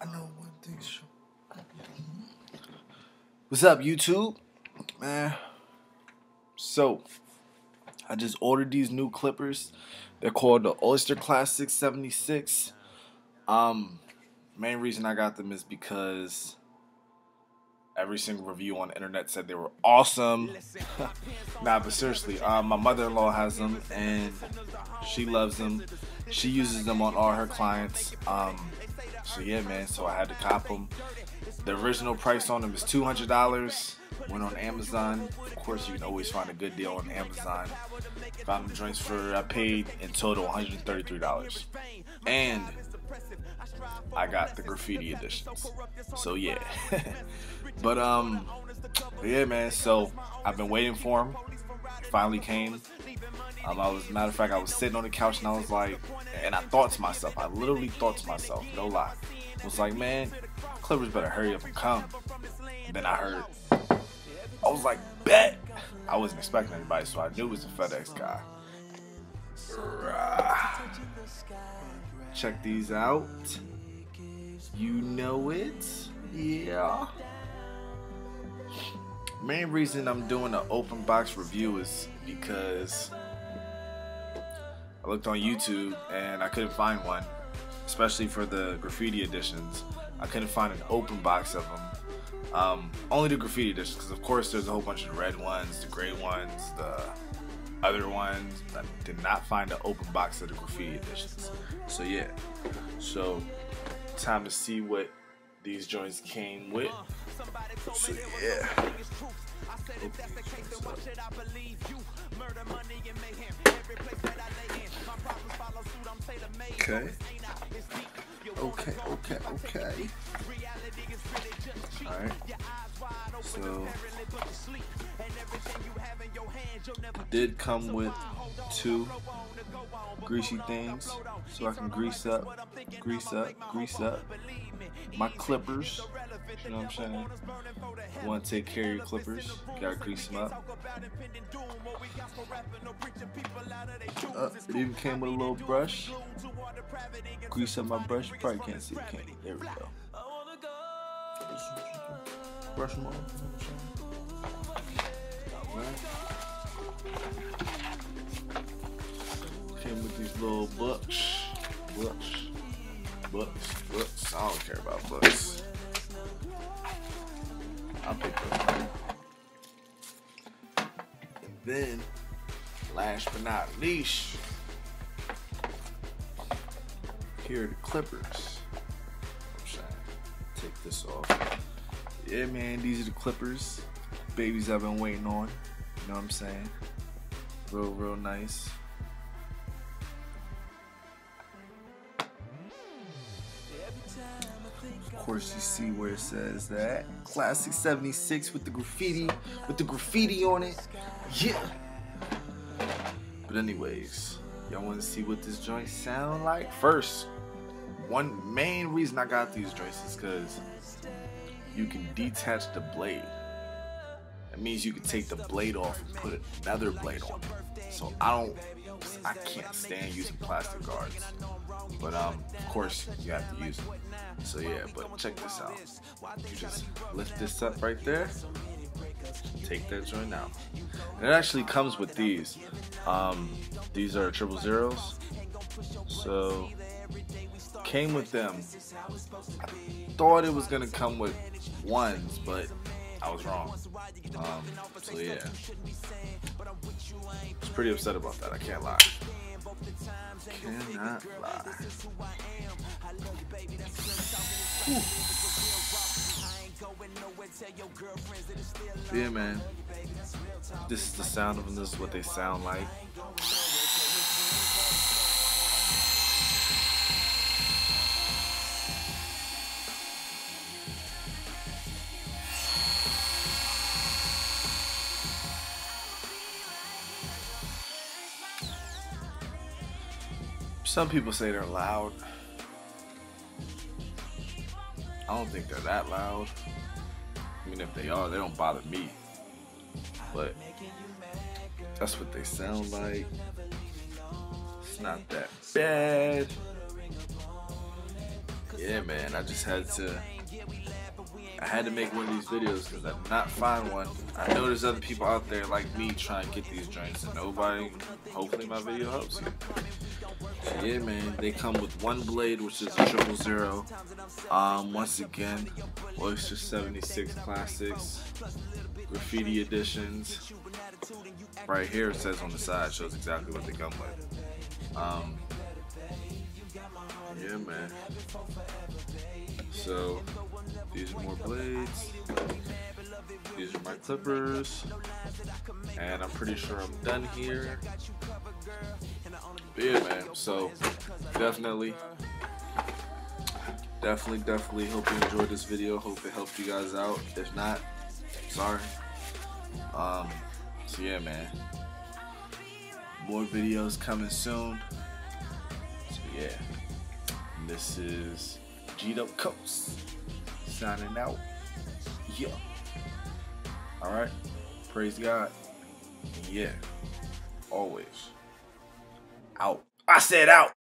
I know one thing. What's up, YouTube? Man. So, I just ordered these new clippers. They're called the Oster Classic 76. Main reason I got them is because every single review on the internet said they were awesome. Nah, but seriously, my mother-in-law has them and she loves them. She uses them on all her clients. So yeah, man. So I had to cop them. The original price on them is $200. Went on Amazon. Of course, you can always find a good deal on Amazon. Found them joints for, I paid in total $133. And I got the Graffiti editions. So yeah. But yeah, man. So I've been waiting for them. Finally came. Matter of fact, I was sitting on the couch and I was like, and I thought to myself, I literally thought to myself, no lie, I was like, man, Clippers better hurry up and come. And then I heard, I was like, bet. I wasn't expecting anybody, so I knew it was a FedEx guy. Check these out. You know it, yeah. Main reason I'm doing an open box review is because I looked on YouTube and I couldn't find one, especially for the Graffiti editions. I couldn't find an open box of them. Only the Graffiti editions, because of course there's a whole bunch of the red ones, the gray ones, the other ones. I did not find an open box of the Graffiti editions. So yeah, so time to see what these joints came with. So yeah. Okay. Alright. So it did come with two greasy things so I can grease up my clippers. You know what I'm saying? You want to take care of your clippers, you gotta grease them up. It even came with a little brush. Grease up my brush. You probably can't see it, can you? There we go. Brush them off. Came with these little books. I don't care about books. I'll pick those up. And then, last but not least, here are the clippers. I'm trying to take this off. Yeah, man, these are the clippers. Babies I've been waiting on. You know what I'm saying? Real nice. Of course, you see where it says that Classic 76 with the graffiti on it. Yeah. But anyways, y'all want to see what this joint sound like? First, one main reason I got these joints is because you can detach the blade. That means you can take the blade off and put another blade on it. So I can't stand using plastic guards. But of course you have to use them. So yeah, but check this out. You just lift this up right there. Take that joint out. And it actually comes with these. These are 000s. So came with them. I thought it was gonna come with ones, but I was wrong. So yeah, I was pretty upset about that. I can't lie. Cannot lie. Whew. Yeah, man. This is the sound of them. This is what they sound like. Some people say they're loud. I don't think they're that loud. I mean, if they are, they don't bother me. But that's what they sound like. It's not that bad. Yeah, man, I just had to make one of these videos because I did not find one. I know there's other people out there like me trying to get these joints, and nobody. Hopefully my video helps you. So yeah, man, they come with one blade, which is a 000. Once again, Oster 76 classics, graffiti editions. Right here it says on the side, shows exactly what they come with. Yeah, man. So these are more blades. These are my clippers, and I'm pretty sure I'm done here. But yeah, man. So definitely hope you enjoyed this video. Hope it helped you guys out. If not, sorry. So yeah, man. More videos coming soon. So yeah. And this is G'd Up Coast signing out. Yeah. Alright. Praise God. Yeah. Always. Out. I said out.